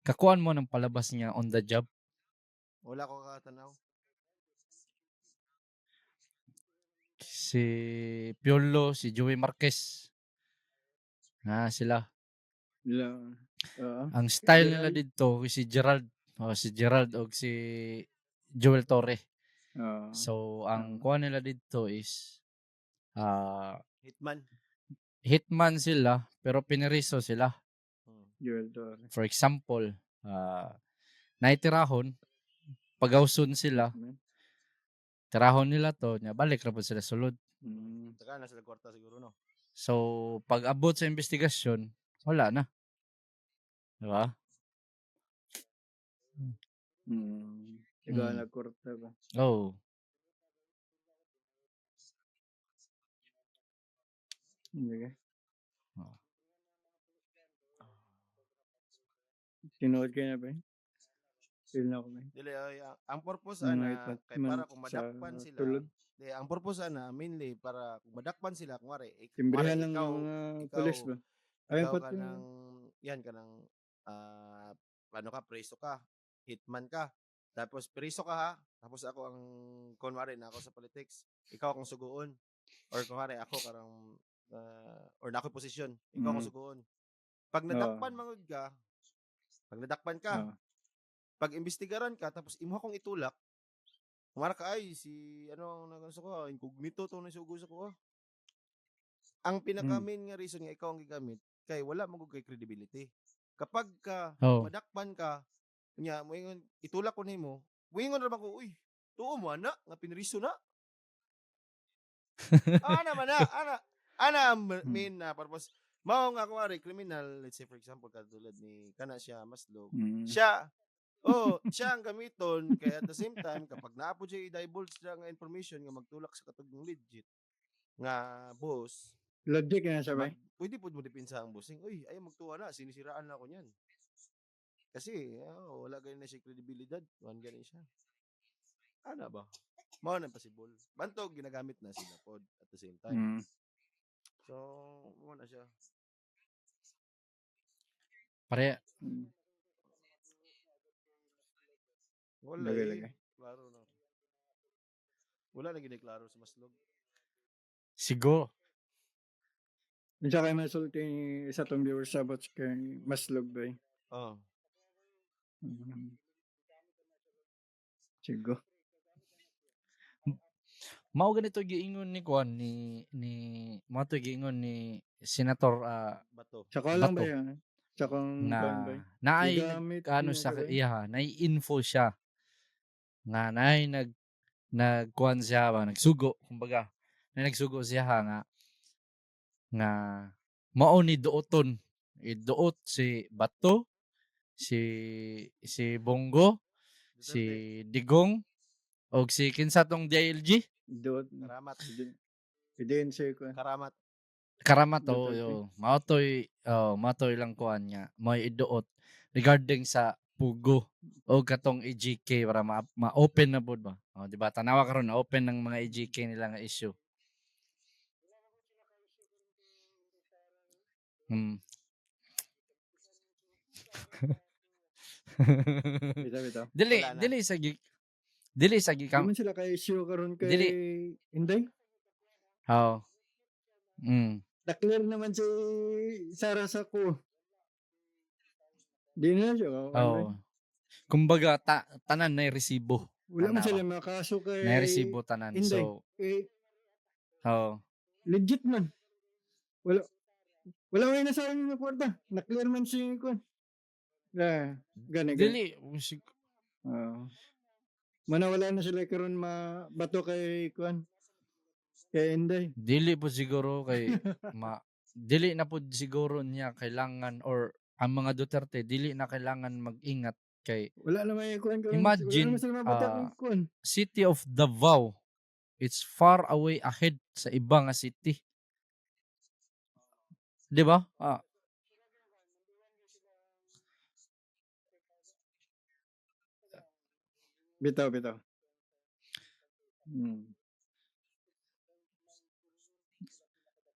kakuan mo ng palabas niya on the job. Wala ko kakatanaw. Si Piolo, si Joey Marquez. Sila. Ang style nila dito si Gerald. Si Gerald o si Joel Torre. So, ang kuha nila dito is hitman sila, pero piniriso sila. For example, naitirahon, pagawson sila, tirahon nila to, balik na po sila sulod. Saka na sila kwarta siguro, no? So, pag abot sa investigasyon, wala na. Diba? Ikaw nagkurta ba? Oh. Okay. Tinood kayo na ba? Feel na ako ba? Dili, ang purpose ana kay para kung madakpan sila. Tulog. Ang purpose ana mainly para kung madakpan sila kunwari Timbrihan ng mga pulis ba? Ayun ikaw pa ka ng yan ka ng ano ka, preso ka, hitman ka. Tapos preso ka ha, tapos ako ang kunwari na ako sa politics, ikaw akong suguon. Or kunwari ako karang or na ako posisyon, ikaw akong suguon. Pag nadakpan mangod ka, pag nadakpan ka, pag imbestigaran ka tapos imo akong itulak, kumara ka ay si ano ang nagano ko, incognito to na sugo sa ko. Ang pinaka main nga reason nga ikaw ang gigamit kay wala mo kay credibility. Kapag ka madakpan ka, nya mo ingon itulak ko nimo, moingon ra ba ko, uy, tuo mo ana nga pinriso na. Ana man na, ana main na purpose. Mao nga kunwari criminal, let's say for example katulad ni kana siya Maslog. Siya ang gamiton kaya at the same time kapag naapod siya i-divulge siya nga information nga magtulak sa katugong legit nga boss. Logic na siya ba? Pwede po mo dipinsa ang bossing. Uy, ayaw magtuwa na, sinisiraan na ako niyan. Kasi wala ganin na siya credibility, wan ganin siya. Ano ba? Mao na possible. Bantog ginagamit na sila pod at the same time. So, mo na siya. Pare. Wala klaro na. Wala na giniklaro sa Maslog. Siguro. Isa kayo masulti sa itong viewers sabot kay Maslog ba? Oo. Sigo. Mao ganito giingon ni Kwan ni mao to giingon ni Senator Bato. Saka lang ba yan? Sakang naay ano sa iya, nai-info siya. Nga naay nagkuan siya ba, nagsugo kumbaga. Nagsugo siya nga mao ni duoton. Iduot si Bato, si Bongo, si Digong og si kinsa tong DILG? Duot. Karamat. Idin siya ko. Karamat mao toy lang kuan niya. May iduot regarding sa Pugo o katong EGK para ma-open na pod ba. Di ba? Tanawa karon na open ng mga EGK nila nga issue. Bitaw. Dili sa gikam. Di sila kay issue karon kay Inday? Na-clear naman si Sara Sako. Di na siya. Kumbaga, tanan na resibo. Wala man sila makaso kay na resibo tanan. Inday. So, legit man. Wala may nasayang na kwarta. Na-clear man si Kwan. Gani. Dili. Manawala na sila karon bato kay kuan. Kay Inday. Dili po siguro kay dili na po siguro niya kailangan or ang mga Duterte dili na kailangan mag-ingat kay Wala na may kuan karon. Wala imagine naman sila mabata kung kuan. city of Davao, it's far away ahead sa iba nga city. Di ba? Bitaw.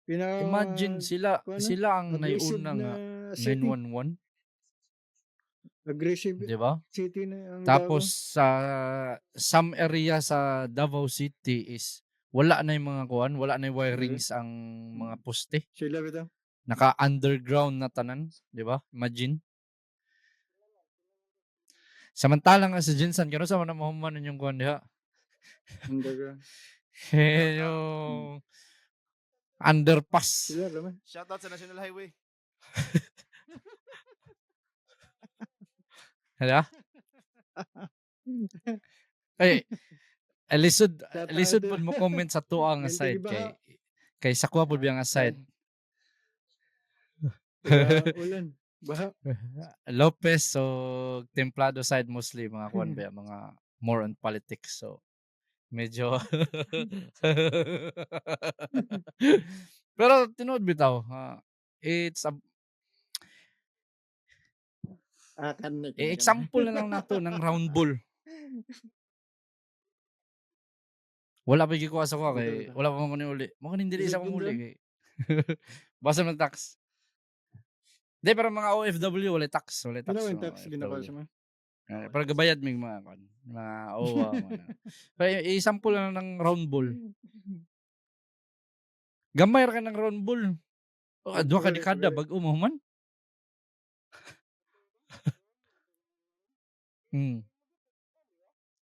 Imagine sila ang aggressive naiuna nga na city. 911, Aggressive di ba? city na ang Tapos sa some area sa Davao City is wala na yung mga kuan, wala na yung wirings ang mga poste. Davao. Sila bitaw. Naka-underground na tanan, di ba? Imagine. Samantalang nga sa Jinsan, kano sa mga mahuman yung kuan diha? Underground. Yung underpass. Sila naman. Shoutout sa National Highway. Hala? Ay, lisod po mo comment sa tuwa nga Hindi side ba? kay sakwa po biyang side. Ulan. Baha. Lopez so templado side mostly mga kuan ba mga more on politics so medyo pero tinuod bitaw it's a example na lang nato ng round ball. Wala pa gikuha sa ko kay wala pa man uli. Mo kanin dili sa kong uli kay basta man tax. Di para mga OFW wala tax. Ano yung tax ginakal sa mga? Para gabayad mig mga OWA. Pero i-sample lang ng round ball. Gamay ra ka ng round ball. Duha ka dekada bag-o mo man.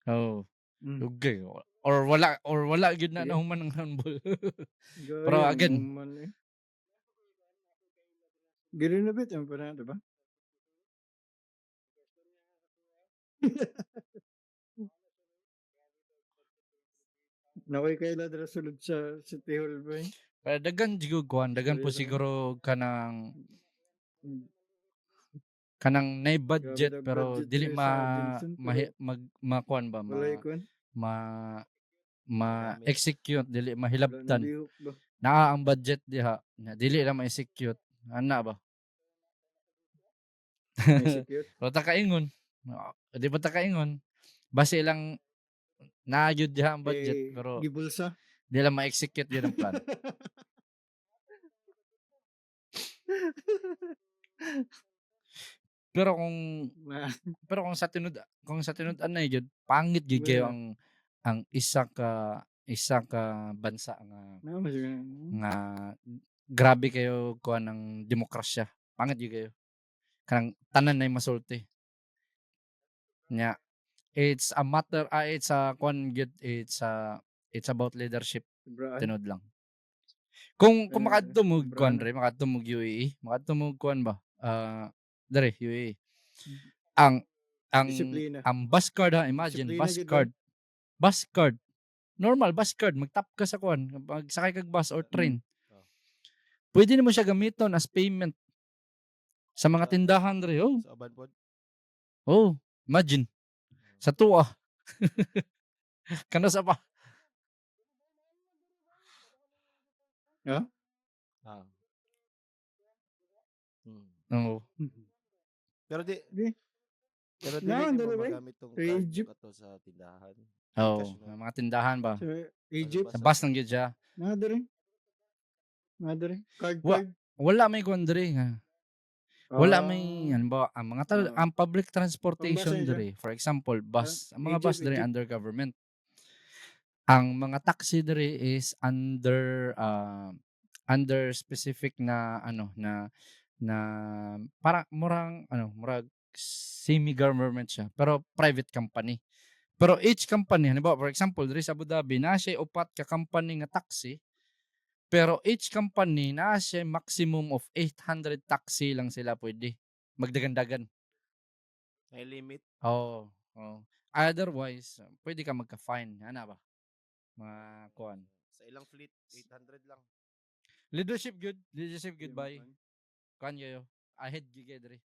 Okay. Or wala gyud na nahuman ng round ball. Pero again, Giri na bit ang para, diba? Naway kayo ladra sulod sa City Hall ba eh? pero dagan jigog kuan, dagan po Ayun. siguro kanang nay budget Grabe na pero budget dili nila sa Jensen, pero makuan ba Walay kuan. ma-execute dili Wala mahilabtan. na lihok ba? Naa ang budget diha, na dili ra ma-execute. Ana ba? Execute. Pero takaingon. Di ba takaingon? Base lang naayod diha ang budget pero Gibulsa. di lang ma-execute yun ang plan. Pero kung sa tinud anay jud pangit gyud kayo Wala. ang isa ka bansa Naman siya. nga grabe kayo kuha ng demokrasya. Pangit gyud kayo. Kanang tanan nay masulti. Nya it's a matter it's a kuan gyud it's about leadership Sobraan. tinud lang. Kung makadto mo kuan sobraan. re, makadto mo UAE, makadto mo kuan ba? Dere UAE. Ang Disiplina. bus card ha, imagine Disiplina bus gid card. Bus card. Normal bus card, magtap ka sa kuan, magsakay kag bus or train. Pwede mo siya gamiton as payment sa mga tindahan dere. Sa Aban pod. Imagine. Sa tuwa. Kano sa pa? Ah. Oo. Pero Di. pero Na, dili dali mo ba? magamit tong Sa card Egypt. ato sa tindahan. Oo, Cash na. mga tindahan ba? Sa Egypt. Sa bus lang gyud siya. Nadari. Card. Wala may kuan dere nga. Wala may ba ang mga ang public transportation Pambasa dere. For example, bus. Ang mga bus dere Egypt. under government. Ang mga taxi dere is under specific na na para murag semi-government siya pero private company. Pero each company, halimbawa for example diri sa Abu Dhabi na siya upat ka company nga taxi. Pero each company na siya maximum of 800 taxi lang sila pwede magdagan-dagan. May limit. Oo. Otherwise, pwede ka magka-fine. Ano ba? Mga kuan. Sa ilang fleet 800 lang. Leadership good. Leadership good Di ba, bye. kuan? Kuan kayo. Ahead gigedre.